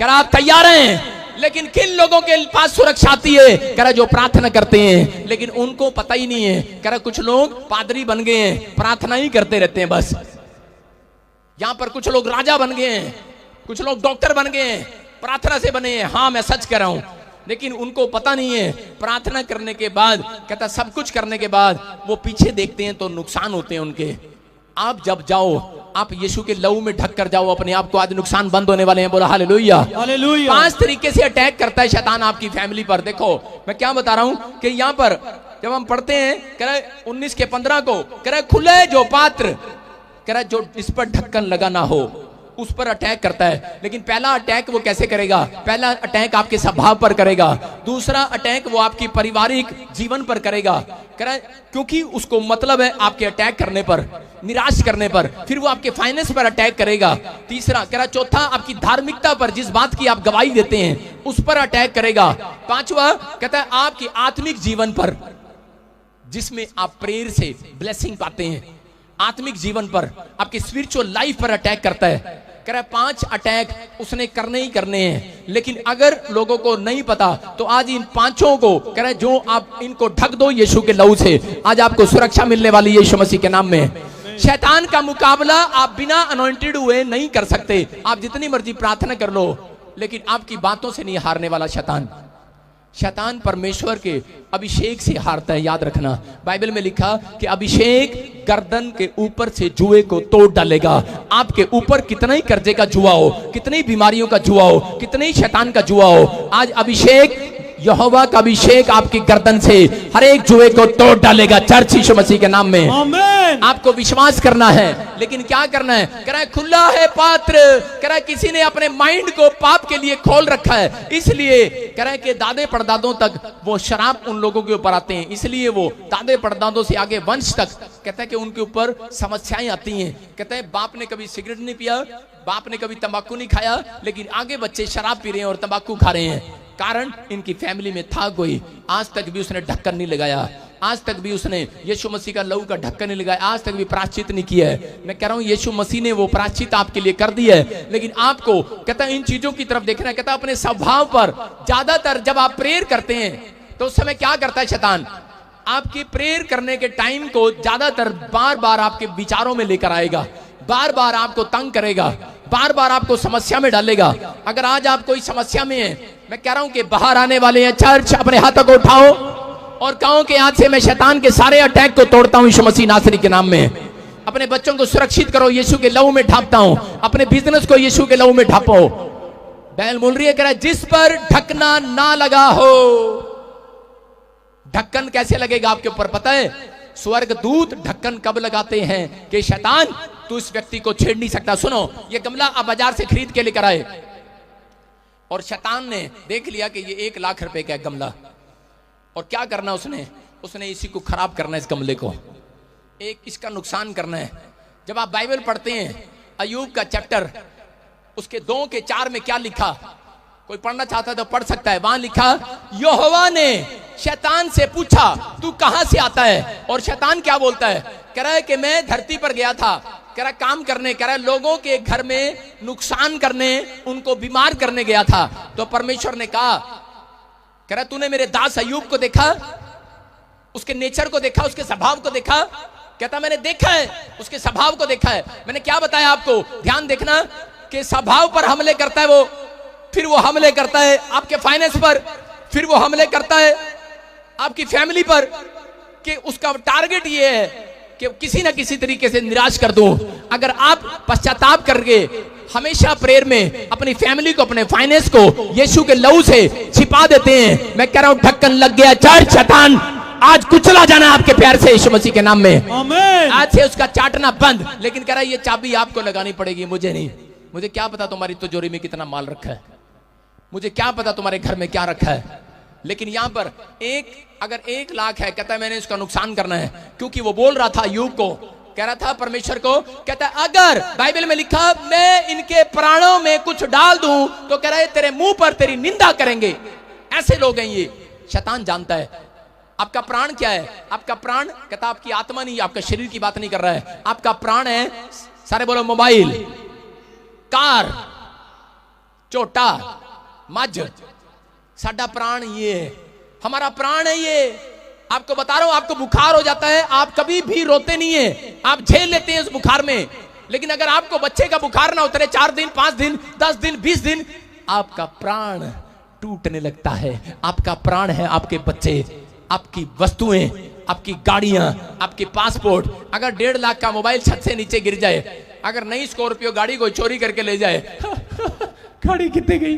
कह रहा आप तैयार हैं? लेकिन किन लोगों के पास सुरक्षा आती है? कह रहा जो प्रार्थना करते हैं, लेकिन उनको पता ही नहीं है। कह रहा कुछ लोग पादरी बन गए हैं, प्रार्थना ही करते रहते हैं बस। यहां पर कुछ लोग राजा बन गए हैं, कुछ लोग डॉक्टर बन गए हैं, प्रार्थना से बने हैं। हाँ मैं सच कह रहा हूं, लेकिन उनको पता नहीं है प्रार्थना करने के बाद, कहता सब कुछ करने के बाद वो पीछे देखते हैं तो नुकसान होते हैं उनके। आप जब जाओ, आप यीशु के लहू में ढक कर जाओ अपने आप को, आज नुकसान बंद होने वाले हैं। बोला हालेलुया, हालेलुया। 5 तरीके से अटैक करता है शैतान आपकी फैमिली पर। देखो मैं क्या बता रहा हूं कि यहां पर जब हम पढ़ते हैं, कह रहा 19 के 15 को, कह रहा खुले जो पात्र, कह रहा जो इस पर ढक्कन लगा ना हो, उस पर अटैक करता है। लेकिन पहला अटैक वो कैसे करेगा? पहला अटैक आपके स्वभाव पर करेगा, दूसरा अटैक वो आपकी पारिवारिक जीवन पर करेगा। कह रहा क्योंकि उसको मतलब है आपके अटैक करने पर, निराश करने पर। फिर वो आपके फाइनेंस पर अटैक करेगा। तीसरा कह रहा चौथा आपकी धार्मिकता पर, जिस बात की आप गवाही देते हैं उस पर अटैक करेगा। पांचवा कहता है आपकी आत्मिक जीवन पर, जिसमें आप प्रेयर से ब्लेसिंग पाते हैं, आत्मिक जीवन पर, आपकी स्पिरिचुअल लाइफ पर अटैक करता है। कह रहा है 5 अटैक उसने करने ही करने हैं। लेकिन अगर लोगों को नहीं पता तो आज इन 5 को कह रहा है जो आप इनको ढक दो यीशु के लहू से, आज आपको सुरक्षा मिलने वाली है यीशु मसीह के नाम में। शैतान का मुकाबला आप बिना अनॉइंटेड हुए नहीं कर सकते। आप जितनी मर्जी प्रार्थना कर लो, लेकिन आपकी बातों से नहीं हारने वाला शैतान। शैतान परमेश्वर के अभिषेक से हारता है, याद रखना। बाइबल में लिखा कि अभिषेक गर्दन के ऊपर से जुए को तोड़ डालेगा। आपके ऊपर कितना ही कर्जे का जुआ हो, कितनी बीमारियों का जुआ हो, कितने ही शैतान का जुआ हो, आज अभिषेक, यहोवा का अभिषेक आपकी गर्दन से हर एक जुए को तोड़ डालेगा। चर्च यीशु मसीह के नाम में आमीन। आपको विश्वास करना है, लेकिन क्या करना है? कह रहा है खुला है पात्र। कह रहा है किसी ने अपने माइंड को पाप के लिए खोल रखा है, इसलिए कह रहा है कि दादे परदादों तक वो शराब उन लोगों के ऊपर आते हैं, इसलिए वो दादे परदादों से आगे वंश तक कहता है कि उनके ऊपर समस्याएं आती हैं। कहते हैं बाप ने कभी सिगरेट नहीं पिया, बाप ने कभी तंबाकू नहीं खाया, लेकिन आगे बच्चे शराब पी रहे हैं और तंबाकू खा रहे हैं। कारण इनकी फैमिली में था कोई, आज तक भी उसने ढक्कन नहीं लगाया, आज तक भी उसने यीशु मसीह का लहू का ढक्कन नहीं लगाया, आज तक भी प्रायश्चित नहीं किया है। मैं कह रहा हूं यीशु मसीह ने वो प्रायश्चित आपके लिए कर दिया है, लेकिन आपको कहता है इन चीजों की तरफ देखना है। कहता है अपने स्वभाव पर, ज्यादातर जब आप प्रेयर करते हैं तो उस समय क्या करता है शैतान? आपकी प्रेयर करने के टाइम को ज्यादातर बार बार आपके विचारों में लेकर आएगा, बार बार आपको तंग करेगा, बार बार आपको समस्या में डालेगा। अगर आज आप कोई समस्या में है, मैं कह रहा हूं कि बाहर आने वाले हैं। चर्च अपने हाथों को उठाओ और कहो कि आज से मैं शैतान के सारे अटैक को तोड़ता हूं यीशु मसीह नासरी के नाम में। अपने बच्चों को सुरक्षित करो, यीशु के लहू में ढापता हूं। अपने बिजनेस को यीशु के लहू में ढापो। बैल बोल रही है, कह रहा है जिस पर ढकना ना लगा हो। ढक्कन कैसे लगेगा आपके ऊपर पता है? स्वर्गदूत ढक्कन कब लगाते हैं कि शैतान तू इस व्यक्ति को छेड़ नहीं सकता। सुनो, ये गमला आप बाजार से खरीद के लेकर आए और शैतान ने देख लिया कि ये 1 लाख रुपए का गमला, और क्या करना उसने इसी को खराब करना है, इस गमले को एक इसका नुकसान करना है। जब आप बाइबल पढ़ते हैं अय्यूब का चैप्टर, उसके 2 के 4 में क्या लिखा? कोई पढ़ना चाहता है तो पढ़ सकता है। वहां लिखा यहोवा ने शैतान से पूछा तू कहां से आता है? और शैतान क्या बोलता है? कह रहा है कि मैं धरती पर गया था, कह रहा काम करने, कह रहा लोगों के घर में नुकसान करने, उनको बीमार करने गया था। तो परमेश्वर ने कहा, कह रहा तूने मेरे दास अय्यूब को देखा, उसके नेचर को देखा, उसके स्वभाव को देखा? कहता मैंने देखा है, उसके स्वभाव को देखा है। मैंने क्या बताया आपको? ध्यान देखना कि स्वभाव पर हमले करता है वो, फिर वो हमले करता है आपके फाइनेंस पर, फिर वो हमले करता है आपकी फैमिली पर, कि उसका टारगेट ये है कि किसी ना किसी तरीके से निराश कर दूं। अगर आप पश्चाताप करके हमेशा प्रेयर में अपनी फैमिली को, अपने फाइनेंस को यीशु के लहू से छिपा देते हैं, मैं कह रहा हूं ढक्कन लग गया। चर्च शैतान आज कुचला जाना आपके प्यार से यीशु मसीह के नाम में। आमीन। आज से उसका चाटना बंद। लेकिन कह रहा है ये चाबी आपको लगानी पड़ेगी, मुझे नहीं। मुझे क्या पता तुम्हारी तिजोरी में कितना माल रखा है, मुझे क्या पता तुम्हारे घर में क्या रखा है। लेकिन यहां पर अगर 1 लाख है, कहता है मैंने इसका नुकसान करना है, क्योंकि वो बोल रहा था अय्यूब को, कह रहा था परमेश्वर को, कहता है अगर बाइबल में लिखा मैं इनके प्राणों में कुछ डाल दूं तो कह रहा है तेरे मुंह पर तेरी निंदा करेंगे। ऐसे लोग हैं ये। शैतान जानता है आपका प्राण क्या है। आपका प्राण, कहता आपकी आत्मा नहीं, आपका शरीर की बात नहीं कर रहा है। आपका प्राण है, सारे बोलो मोबाइल, कार, झोटा, मझ, साडा प्राण ये है, हमारा प्राण है ये। आपको बता रहा हूं, आपको बुखार हो जाता है, आप कभी भी रोते नहीं है, आप झेल लेते हैं उस बुखार में। लेकिन अगर आपको बच्चे का बुखार ना उतरे 4 दिन, 5 दिन, 10 दिन, 20 दिन, आपका प्राण टूटने लगता है। आपका प्राण है आपके बच्चे, आपकी वस्तुएं, आपकी गाड़ियां, आपके पासपोर्ट। अगर 1.5 लाख का मोबाइल छत से नीचे गिर जाए, अगर नई स्कॉर्पियो गाड़ी को चोरी करके ले जाए गाड़ी कितने गई?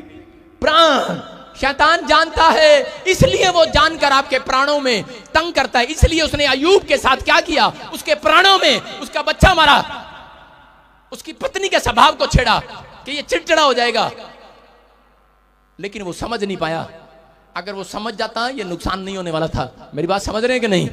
प्राण। शैतान जानता है, इसलिए वो जानकर आपके प्राणों में तंग करता है। इसलिए उसने अय्यूब के साथ क्या किया? उसके प्राणों में उसका बच्चा मारा, उसकी पत्नी के स्वभाव को छेड़ा कि ये चिड़चिड़ा हो जाएगा, लेकिन वो समझ नहीं पाया। अगर वो समझ जाता ये नुकसान नहीं होने वाला था। मेरी बात समझ रहे हैं कि नहीं?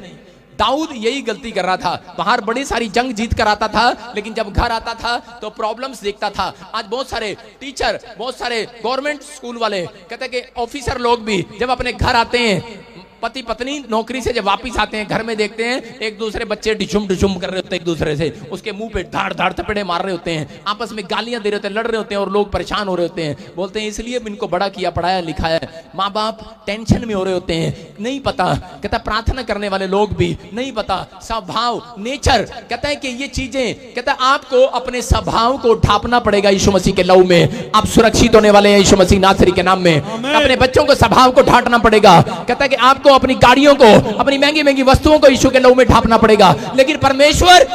दाऊद यही गलती कर रहा था, बाहर बड़ी सारी जंग जीत कर आता था, लेकिन जब घर आता था तो प्रॉब्लम्स देखता था। आज बहुत सारे टीचर, बहुत सारे गवर्नमेंट स्कूल वाले, कहते हैं कि ऑफिसर लोग भी जब अपने घर आते हैं, पति पत्नी नौकरी से जब वापिस आते हैं, घर में देखते हैं एक दूसरे बच्चे डिशुम डिशुम कर रहे होते हैं एक दूसरे से, उसके मुंह पे धाड़ धाड़ थपेड़े मार रहे होते हैं, आपस में गालियां दे रहे होते हैं, लड़ रहे होते हैं, और लोग परेशान हो रहे होते हैं। बोलते हैं इसलिए इनको बड़ा किया, पढ़ाया लिखाया। माँ बाप टेंशन में हो रहे होते हैं, नहीं पता। कहता प्रार्थना करने वाले लोग भी नहीं पता, स्वभाव, नेचर। कहता है कि ये चीजें, कहता है आपको अपने स्वभाव को ढापना पड़ेगा यीशु मसीह के लहू में। आप सुरक्षित होने वाले हैं यीशु मसीह नासरी के नाम में। अपने बच्चों को स्वभाव को ढांटना पड़ेगा। कहता है कि आपको अपनी गाड़ियों को, अपनी महंगी महंगी वस्तुओं को यीशु के लहू में ढांपना पड़ेगा। लेकिन परमेश्वर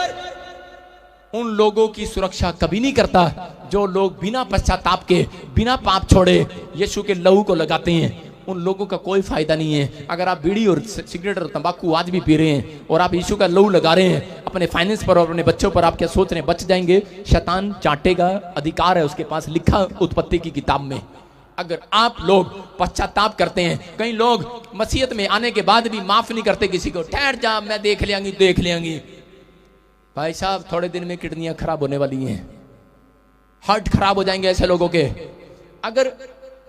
उन लोगों की सुरक्षा कभी नहीं करता जो लोग बिना पश्चाताप के, बिना पाप छोड़े यीशु के लहू को लगाते हैं। उन लोगों का कोई फायदा नहीं है। अगर आप बीड़ी और सिगरेट और तंबाकू आज भी पी रहे हैं और आप यीशु का लहू लगा रहे हैं अपने फाइनेंस पर और अपने बच्चों पर, आप क्या सोच रहे हैं बच जाएंगे? शैतान चाटेगा, अधिकार है उसके पास, लिखा उत्पत्ति की किताब में। अगर आप लोग पश्चाताप करते हैं, कई लोग मसीहत में आने के बाद भी माफ नहीं करते किसी को, ठहर जा मैं देख लेंगी देख लेंगी। भाई साहब थोड़े दिन में किडनियां खराब होने वाली हैं, हार्ट खराब हो जाएंगे ऐसे लोगों के। अगर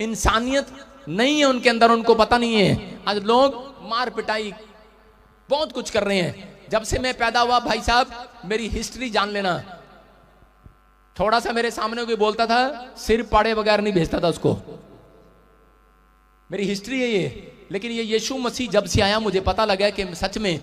इंसानियत नहीं है उनके अंदर, उनको पता नहीं है। आज लोग मार पिटाई बहुत कुछ कर रहे हैं। जब से मैं पैदा हुआ भाई साहब, मेरी हिस्ट्री जान लेना। थोड़ा सा मेरे सामने कोई बोलता था, सिर पाड़े बगैर नहीं भेजता था उसको। मेरी हिस्ट्री है ये। लेकिन ये यीशु मसीह जब से आया, मुझे पता लगा कि सच में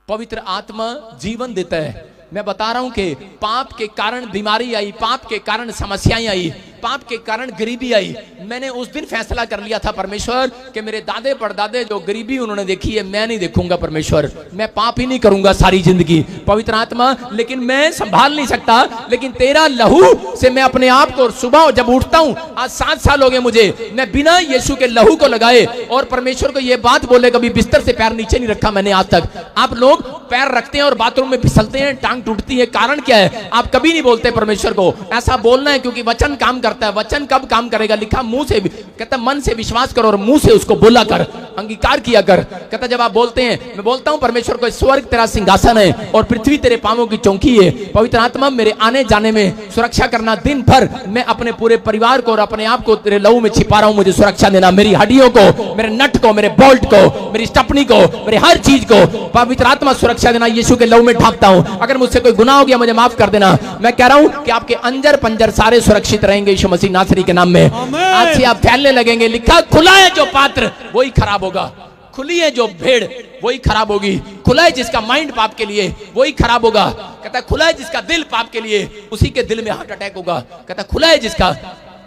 पवित्र आत्मा जीवन देता है। मैं बता रहा हूं कि पाप के कारण बीमारी आई, पाप के कारण समस्याएं आई, पाप के कारण गरीबी आई। मैंने उस दिन फैसला कर लिया था परमेश्वर कि मेरे दादे परदादे जो गरीबी उन्होंने देखी है, मैं नहीं देखूंगा परमेश्वर। मैं पाप ही नहीं करूंगा सारी जिंदगी। पवित्र आत्मा, लेकिन मैं संभाल नहीं सकता, लेकिन तेरा लहू से मैं अपने आप को, सुबह जब उठता हूं, आज 7 साल हो गए मुझे, मैं बिना यीशु के लहू को लगाए और परमेश्वर को यह बात बोले, कभी बिस्तर से पैर नीचे नहीं रखा मैंने आज तक। आप लोग पैर रखते हैं और बाथरूम में फिसलते हैं, टांग टूटती है, कारण क्या है? आप कभी नहीं बोलते परमेश्वर को। ऐसा बोलना है क्योंकि वचन काम करता है। वचन कब काम करेगा? लिखा मुंह से, कहता मन से विश्वास करो और मुंह से उसको बोला कर, अंगीकार किया कर। कहता जब आप बोलते हैं, मैं बोलता हूं परमेश्वर को, स्वर्ग तेरा सिंहासन है और पृथ्वी तेरे पांवों की चौकी है। पवित्र आत्मा मेरे आने जाने में सुरक्षा करना। दिन भर मैं अपने पूरे परिवार को और अपने आप को तेरे लहू में छिपा रहा हूं, मुझे सुरक्षा देना। मेरी हड्डियों को, मेरे नट को, मेरे बोल्ट को, मेरी स्टपनी को, मेरे हर चीज को पवित्र आत्मा सुरक्षा देना। यीशु के लहू में ढांपता हूं। अगर मुझसे कोई गुनाह हो गया मुझे माफ कर देना। मैं कह रहा हूं कि आपके अंजर पंजर सारे सुरक्षित रहेंगे यीशु मसीह नासरी के नाम में। आज से आप फैलने लगेंगे। लिखा खुला है जो पात्र वही खराब होगा, खुली है जो भेड़ वही खराब होगी। खुला है जिसका माइंड पाप के लिए वही खराब होगा। कहता खुला है जिसका दिल पाप के लिए, उसी के दिल में हार्ट अटैक होगा। कहता खुला है जिसका,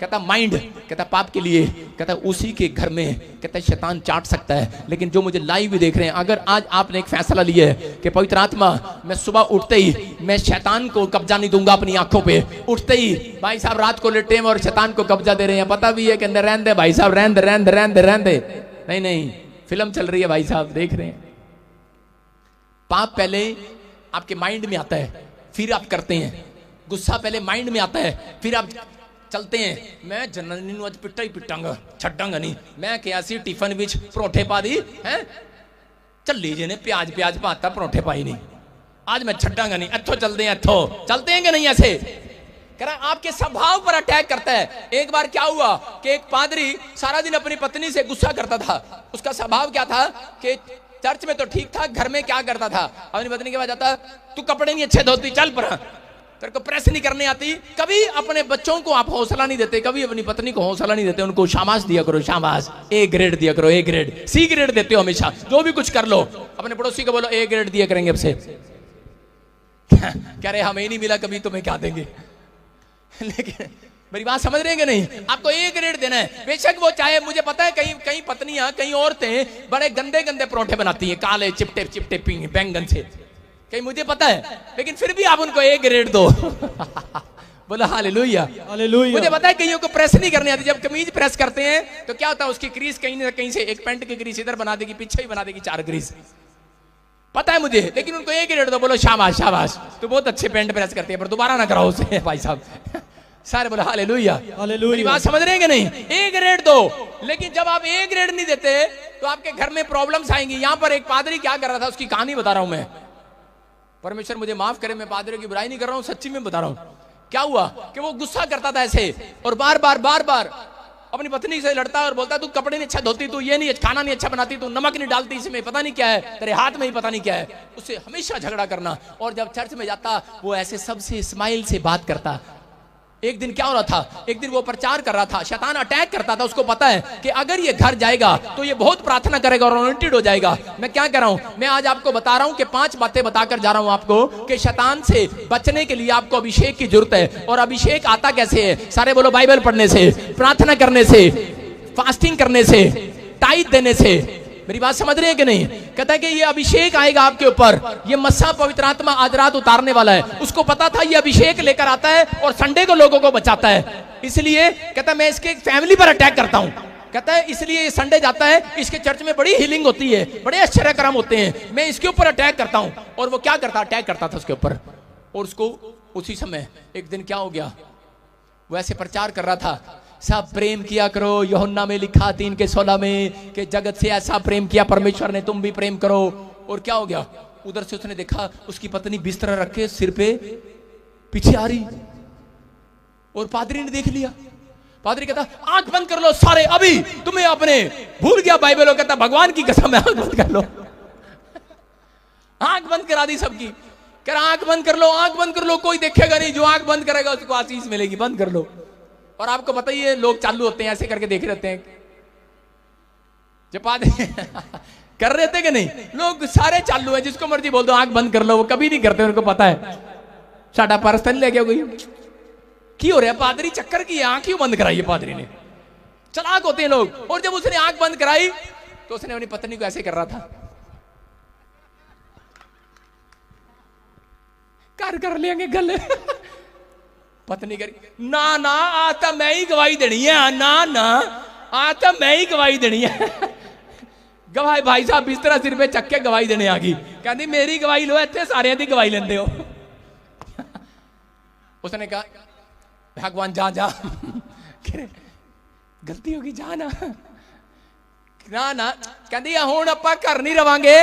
कहता माइंड, कहता पाप के लिए, कहता उसी के घर में, कहता शैतान चाट सकता है। लेकिन जो मुझे लाइव भी देख रहे हैं, अगर आज आपने एक फैसला लिया है कि पवित्र आत्मा, मैं सुबह उठते ही मैं शैतान को कब्जा नहीं दूंगा अपनी आंखों पे। उठते ही भाई साहब रात को लेटे और शैतान को कब्जा दे रहे हैं, पता भी है कि अंदर रहने दे भाई साहब, रहने दे रहने दे रहने दे रहने दे। नहीं नहीं, फिल्म चल रही है भाई साहब, देख रहे हैं। पाप पहले आपके माइंड में आता है, फिर आप करते हैं। गुस्सा पहले माइंड में आता है, फिर आप चलते हैं। मैं जनरल आज पिट्टा ही पिटांगा, छड्डांगा नहीं। मैं क्या सी टिफन विच परोठे पा दी है, चली जी ने प्याज प्याज पाता, परोठे पाई नहीं, आज मैं छड्डांगा नहीं। इथों चलते हैं, इथों चलते हैं कि नहीं? ऐसे कह रहा आपके स्वभाव पर अटैक करता है। एक बार क्या हुआ कि एक पादरी सारा दिन अपनी पत्नी से गुस्सा करता था। उसका स्वभाव क्या था कि चर्च में तो ठीक था, घर में क्या करता था, अपनी पत्नी के पास जाता, तू कपड़े नहीं अच्छे धोती, चल पर तेरे को प्रेस नहीं करने आती, कभी अपने बच्चों को आप हौसला नहीं देते, कभी अपनी पत्नी को हौसला नहीं देते, उनको शाबाश दिया करो, शाबाश, ए ग्रेड दिया करो, ए ग्रेड, सी ग्रेड देते हो हमेशा, जो भी कुछ कर लो अपने पड़ोसी को बोलो ए ग्रेड दिया करेंगे अब से। कह रहे हमें नहीं मिला कभी, तुम्हें क्या देंगे? लेकिन मेरी बात समझ रहे हैं कि नहीं? आपको ए ग्रेड देना है, बेशक वो चाहे, मुझे पता है कई कई पत्नियां, कई औरतें बड़े गंदे गंदे परोठे बनाती हैं, काले चिपटे चिपटे बैंगन से, कहीं मुझे पता है, लेकिन फिर भी आप उनको ए ग्रेड दो। बोला हालेलुया, हालेलुया। मुझे पता है कईयों को प्रेस नहीं करनी आती, जब कमीज प्रेस करते हैं तो क्या होता है, उसकी क्रीज कहीं ना कहीं से, एक पैंट की क्रीज इधर बना देगी, पीछे ही बना देगी 4 क्रीज, पता है मुझे, लेकिन उनको ए ग्रेड दो, बोलो शाबाश शाबाश, तो बहुत अच्छे पैंट प्रेस करते हैं, पर दोबारा ना कराओ उसे भाई साहब। सारे बोला हालेलुया, हालेलुया। मेरी बात समझ रहे हैं कि नहीं? ए ग्रेड दो, लेकिन जब आप ए ग्रेड नहीं देते तो आपके घर में प्रॉब्लम्स आएंगी। यहां पर एक पादरी क्या कर रहा था, उसकी कहानी बता रहा हूं मैं, परमेश्वर मुझे माफ करे, मैं पादरी की बुराई नहीं कर रहा हूं, सच्ची में बता रहा हूं। क्या हुआ कि वो गुस्सा करता था ऐसे, और बार बार अपनी पत्नी से लड़ता और बोलता, तू कपड़े नहीं अच्छा धोती, तू ये नहीं, खाना नहीं अच्छा बनाती, तू नमक नहीं डालती, इसमें पता नहीं क्या है, तेरे हाथ में ही पता नहीं क्या है, उससे हमेशा झगड़ा करना। और जब चर्च में जाता वो ऐसे सबसे स्माइल से बात करता। एक दिन क्या हो रहा था, एक दिन वो प्रचार कर रहा था, शैतान अटैक करता था, उसको पता है कि अगर ये घर जाएगा तो ये बहुत प्रार्थना करेगा और अनॉइंटेड हो जाएगा। मैं क्या कर रहा हूं, मैं आज आपको बता रहा हूं कि 5 बातें बताकर जा रहा हूं आपको कि शैतान से बचने के लिए आपको अभिषेक की जरूरत है। और अभिषेक आता कैसे है? सारे बोलो, बाइबल पढ़ने से, प्रार्थना करने से, फास्टिंग करने से, टाइट देने से। मेरी बात समझ रहे हैं कि नहीं? कहता है कि ये अभिषेक आएगा आपके ऊपर, ये मस्सा पवित्र आत्मा आज रात उतारने वाला है। उसको पता था ये अभिषेक लेकर आता है और संडे को लोगों को बचाता है, इसलिए कहता है मैं इसके फैमिली पर अटैक करता हूं। कहता है इसलिए ये संडे जाता है, इसके चर्च में बड़ी हीलिंग होती है, बड़े आश्चर्य कर्म होते हैं, मैं इसके ऊपर अटैक करता हूं। और वो क्या करता, अटैक करता था उसके ऊपर। और उसको उसी समय एक दिन क्या हो गया, वो ऐसे प्रचार कर रहा था, सब प्रेम किया करो, यूहन्ना में लिखा 3:16 में कि जगत से ऐसा प्रेम किया परमेश्वर ने, तुम भी प्रेम करो। और क्या हो गया, उधर से उसने देखा उसकी पत्नी बिस्तर रखे सिर पे पीछे आ रही, और पादरी ने देख लिया। पादरी कहता आंख बंद कर लो सारे, अभी तुम्हें अपने भूल गया बाइबल। कहता भगवान की कसम है, आंख बंद कर लो। आंख बंद करा दी सबकी, कह रहा आंख बंद कर लो, आंख बंद कर लो, कोई देखेगा नहीं, जो आंख बंद करेगा उसको आशीष मिलेगी, बंद कर लो। और आपको पता ही है लोग चालू होते हैं, ऐसे करके देख रहते हैं, जब कर रहे थे कि नहीं, लोग सारे चालू हैं, जिसको मर्जी बोल दो आंख बंद कर लो, वो कभी नहीं करते, उनको पता है साडा पर्स तो नहीं ले गया कोई, क्यों हो रहा है पादरी चक्कर की आंख क्यों बंद कराई है पादरी ने, चलाक होते हैं लोग। और जब उसने आंख बंद कराई तो उसने अपनी पत्नी को ऐसे कर रहा था, कर लेंगे गले। पत्नी करी ना ना, आता मैं ही गवाही देनी है, ना ना आता मैं ही गवाही देनी है। गवाही भाई साहब बिस्तरा सिर पे चक्के गवाही देने आ गई, कहती मेरी गवाही लो, इतने सारे दी गवाही लेंदे हो। उसने कहा भगवान जा जा, गलती होगी जा ना, ना ना कहती हुण आपां घर नहीं रवांगे,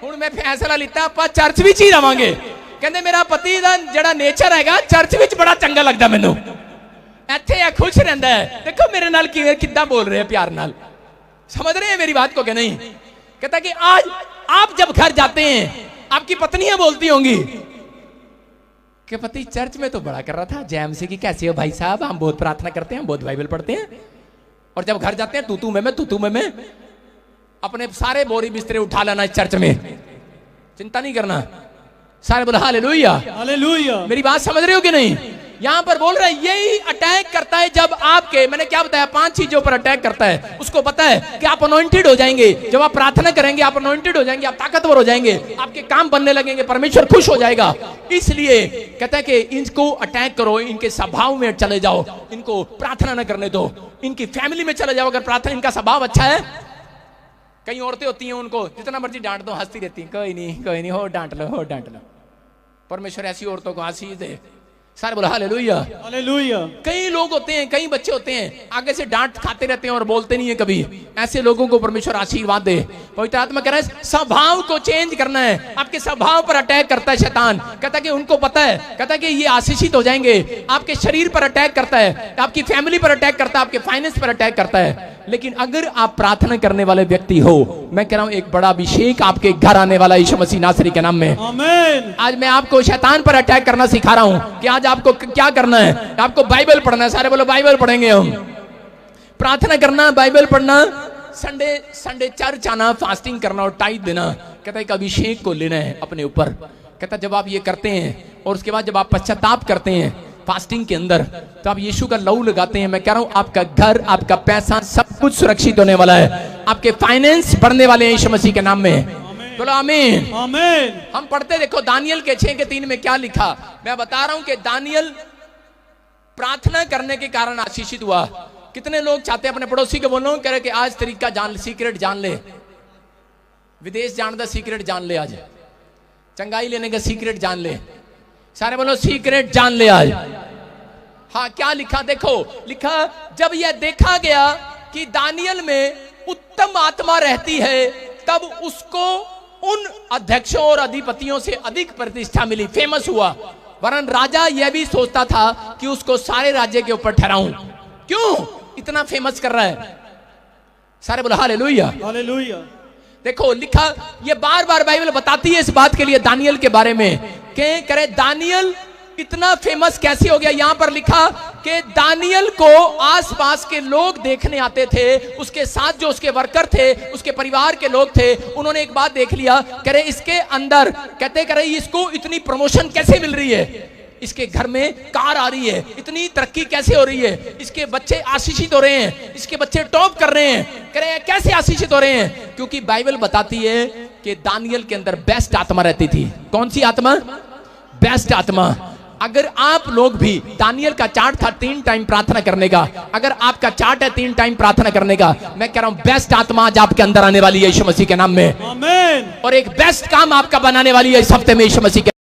हुण मैं फैसला लिता आपां चर्च विच ही रवांगे। कहते मेरा पति दा जड़ा नेचर हैगा चर्च विच बड़ा चंगा लगदा मैनू, इत्थे खुश रहंदा है। देखो मेरे नाल किद्दां बोल रहे हैं प्यार नाल, समझ रहे हैं मेरी बात को कि नहीं? कहता कि आज आप जब घर जाते हैं आपकी पत्नियां बोलती होंगी कि पति चर्च में तो बड़ा कर रहा था जैम से कि कैसे हो भाई साहब, हम बहुत प्रार्थना करते हैं, बहुत बाइबल पढ़ते हैं, और जब घर जाते हैं तू तू मैं अपने सारे बोरी बिस्तरे उठा लेना इस चर्च में, चिंता नहीं करना। सारे बोला हालेलुया, हालेलुया। मेरी बात समझ रहे हो कि नहीं? यहां पर बोल रहा है यही अटैक करता है जब आपके, मैंने क्या बताया 5 चीजों पर अटैक करता है। उसको पता है कि आप अनॉइंटेड हो जाएंगे, जब आप प्रार्थना करेंगे आप अनॉइंटेड हो जाएंगे, आप ताकतवर हो जाएंगे, आपके काम बनने लगेंगे, परमेश्वर खुश हो जाएगा। इसलिए कहता है कि इनको अटैक करो, इनके स्वभाव में चले जाओ, इनको प्रार्थना न करने दो, इनकी फैमिली में चले जाओ। अगर प्रार्थना, इनका स्वभाव अच्छा है, कई औरतें होती हैं उनको जितना मर्जी डांट दो हंसती रहती, कोई नहीं हो डांट लो। परमेश्वर ऐसी औरतों को आशीष दे। सारे बोला हालेलुया, हालेलुया। कई लोग होते हैं, कई बच्चे होते हैं आगे से डांट खाते रहते हैं और बोलते नहीं है कभी, ऐसे लोगों को परमेश्वर आशीर्वाद दे। पवित्र आत्मा कह रहा है स्वभाव को चेंज करना है, आपके स्वभाव पर अटैक करता है शैतान। कहता है कि उनको पता है, कहता है कि ये आशीषित हो जाएंगे, आपके शरीर पर अटैक करता है, आपकी फैमिली पर अटैक करता है, आपके फाइनेंस पर अटैक करता है। लेकिन अगर आप प्रार्थना करने वाले व्यक्ति हो, मैं कह रहा हूं एक बड़ा अभिषेक आपके घर आने वाला यीशु मसीह नासरी के नाम में। आमीन। आज मैं आपको शैतान पर अटैक करना सिखा रहा हूं कि आज आज आपको क्या करना है? आपको बाइबल पढ़ना है। सारे बोलो बाइबल पढ़ेंगे हम। प्रार्थना करना, बाइबल पढ़ना, संडे चर्च आना, फास्टिंग करना और टाइट देना। कहता है एक अभिषेक को लेना है अपने ऊपर। कहता जब आप ये करते हैं और उसके बाद जब आप पश्चाताप करते हैं फास्टिंग के अंदर, तो आप यीशु का लहू लगाते हैं। मैं कह रहा हूं आपका घर, आपका पैसा, सब कुछ सुरक्षित होने वाला है। आपके फाइनेंस बढ़ने वाले हैं यीशु मसीह के नाम में। बोलो आमीन। आमीन। हम पढ़ते देखो दानियल के 6:3 में क्या लिखा। मैं बता रहा हूं कि दानियल प्रार्थना करने के कारण आशीषित हुआ। कितने लोग चाहते हैं अपने पड़ोसी को बोलो, कह रहे कि आज तरीका जान, सीक्रेट जान ले, विदेश जाने का सीक्रेट जान ले, आज चंगाई लेने का सीक्रेट जान ले। सारे बोलो सीक्रेट जान ले आज। हाँ, क्या लिखा देखो, लिखा जब यह देखा गया कि दानियल में उत्तम आत्मा रहती है, तब उसको उन अध्यक्षों और अधिपतियों से अधिक प्रतिष्ठा मिली, फेमस हुआ। वरन राजा यह भी सोचता था कि उसको सारे राज्य के ऊपर ठहराऊं। क्यों इतना फेमस कर रहा है? सारे बोलो हालेलुया। हालेलुया। देखो लिखा, ये बार बार बाइबल बताती है इस बात के लिए दानियल के बारे में कि करे दानियल इतना फेमस कैसे हो गया। यहां पर लिखा कि दानियल को आसपास के लोग देखने आते थे, उसके साथ जो उसके वर्कर थे, उसके परिवार के लोग थे, उन्होंने एक बात देख लिया, करे इसके अंदर, कहते करे इसको इतनी प्रमोशन कैसे मिल रही है, इसके घर में कार आ रही है, इतनी तरक्की कैसे हो रही है, इसके बच्चे आशीषित हो रहे हैं, इसके बच्चे टॉप कर रहे हैं। कह रहे हैं कैसे आशीषित हो रहे हैं? क्योंकि बाइबल बताती है कि दानियल के अंदर बेस्ट आत्मा रहती थी। कौन सी आत्मा? बेस्ट आत्मा। अगर आप लोग भी, दानियल का चार्ट था 3 टाइम प्रार्थना करने का, अगर आपका चार्ट है 3 टाइम प्रार्थना करने का, मैं कह रहा हूं बेस्ट आत्मा आज आपके अंदर आने वाली है यीशु मसीह के नाम में। आमीन। और एक बेस्ट काम आपका बनाने वाली है इस हफ्ते में यीशु मसीह के